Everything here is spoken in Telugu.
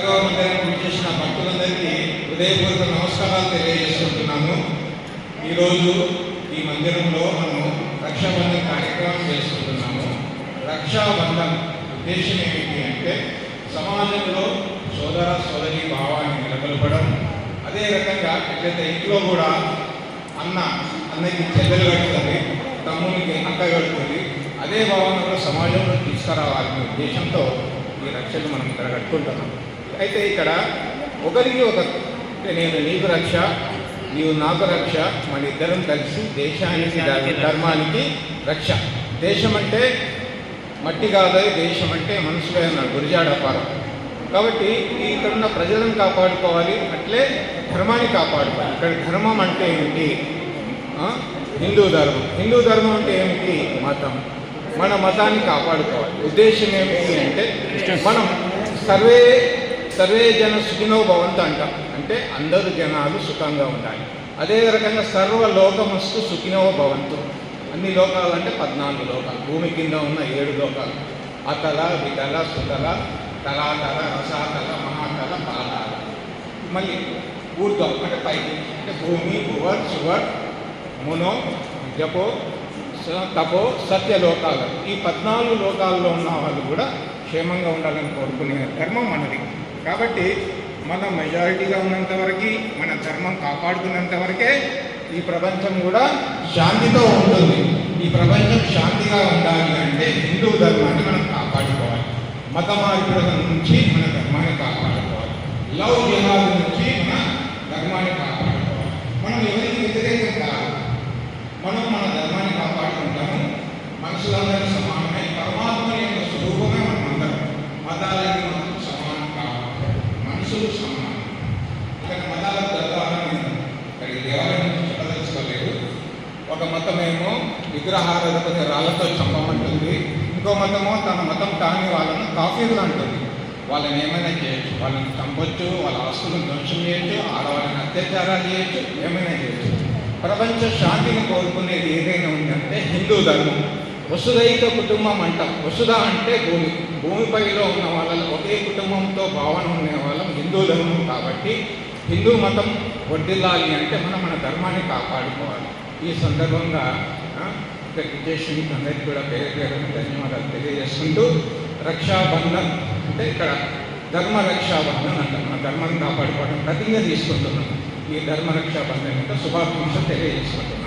మందిరానికి చేసిన భక్తులందరికీ హృదయపూర్వక నమస్కారాలు తెలియజేసుకుంటున్నాను. ఈరోజు ఈ మందిరంలో మనం రక్షాబంధన్ కార్యక్రమం చేసుకుంటున్నాము. రక్షాబంధన్ ఉద్దేశం ఏమిటి అంటే సమాజంలో సోదర సోదరి భావాన్ని నెలకొల్పడం. అదే రకంగా ఎట్లయితే ఇంట్లో కూడా అన్నకి చెల్లెలు కడుతుంది, తమ్మునికి అక్క కడుతుంది, అదే భావన కూడా సమాజంలో తీసుకురావాలనే ఉద్దేశంతో ఈ రక్షలు మనం ఇక్కడ కట్టుకుంటున్నాం. అయితే ఇక్కడ ఒకరికి నేను నీకు రక్ష, నీవు నాకు రక్ష, మన ఇద్దరం కలిసి దేశానికి ధర్మానికి రక్ష. దేశం అంటే మట్టి కాదు, దేశం అంటే మనుషులే అన్నాడు గురిజాడపారం. కాబట్టి ఇక్కడున్న ప్రజలను కాపాడుకోవాలి, అట్లే ధర్మాన్ని కాపాడుకోవాలి. ఇక్కడ ధర్మం అంటే ఏమిటి? హిందూ ధర్మం. హిందూ ధర్మం అంటే ఏమిటి? మతం. మన మతాన్ని కాపాడుకోవాలి. ఉద్దేశం ఏమిటి అంటే మనం సర్వే జన సుఖినో భవంతు అంటాం. అంటే అందరూ జనాలు సుఖంగా ఉండాలి. అదే రకంగా సర్వలోకమస్తు సుఖినో భవంతు. అన్ని లోకాలు అంటే 14 లోకాలు, భూమి కింద ఉన్న 7 లోకాలు: అతల, వితల, సుతల, తలాతల, రసాతల, మహాతల, పాతాల. మళ్ళీ ఊర్ధ్వం అంటే పైకి, అంటే భూమి, భువర్, సువర్, మునో, జపో, తపో, సత్యలోకాలు. ఈ 14 లోకాల్లో ఉన్న వాళ్ళు కూడా క్షేమంగా ఉండాలని కోరుకునే ధర్మం మనది. కాబట్టి మనం మెజారిటీగా ఉన్నంత వరకు, మన ధర్మం కాపాడుకున్నంత వరకే ఈ ప్రపంచం కూడా శాంతితో ఉంటుంది. ఈ ప్రపంచం శాంతిగా ఉండాలి అంటే హిందూ ధర్మాన్ని మనం కాపాడుకోవాలి. మత మార్పుల నుంచి మన ధర్మాన్ని కాపాడుకోవాలి. లవ్ జిహాద్ నుంచి మన ధర్మాన్ని కాపాడుకోవాలి. మనం ఎవరికి వ్యతిరేకం కాదు, మనం మన ధర్మాన్ని కాపాడుకుంటాము. మనుషులందరూ సమానమే, పరమాత్మ యొక్క స్వరూపమే మనం అందరం. మతాలకి మనం సమానం కావాలి, మనుషులు సమానం. ఇక్కడ మతాలకు జరగాలని ఇక్కడికి దేవాలయం నుంచి చెప్పదలుచుకోలేదు. ఒక మతమేమో విగ్రహారాధన రాళ్లతో చంపమంటుంది, ఇంకో మతమో తన మతం కాని వాళ్ళను కాఫీలు అంటుంది. వాళ్ళని ఏమైనా చేయొచ్చు, వాళ్ళని చంపొచ్చు, వాళ్ళ ఆస్తులను ధ్వంసం చేయొచ్చు, ఆడవాళ్ళని అత్యాచారాలు చేయొచ్చు, ఏమైనా చేయొచ్చు. ప్రపంచ శాంతిని కోరుకునేది ఏదైనా ఉందంటే హిందూ ధర్మం. వసుదైక కుటుంబం అంటాం. వసుధ అంటే భూమి, భూమిపైలో ఉన్న వాళ్ళని ఒకే కుటుంబంతో భావన ఉండే వాళ్ళం హిందూ ధర్మం. కాబట్టి హిందూ మతం వర్ధిల్లాలి అంటే మనం మన ధర్మాన్ని కాపాడుకోవాలి. ఈ సందర్భంగా విజయశ్రీకి అందరికీ కూడా పేరు పేరున ధన్యవాదాలు తెలియజేసుకుంటూ, రక్షాబంధన్ అంటే ఇక్కడ ధర్మ రక్షాబంధన్ అంటాం. మన ధర్మాన్ని కాపాడుకోవడం ప్రతిజ్ఞ తీసుకుంటున్నాం. ఈ ధర్మ రక్షాబంధన్ అంటే శుభాకాంక్షలు తెలియజేసుకుంటున్నాం.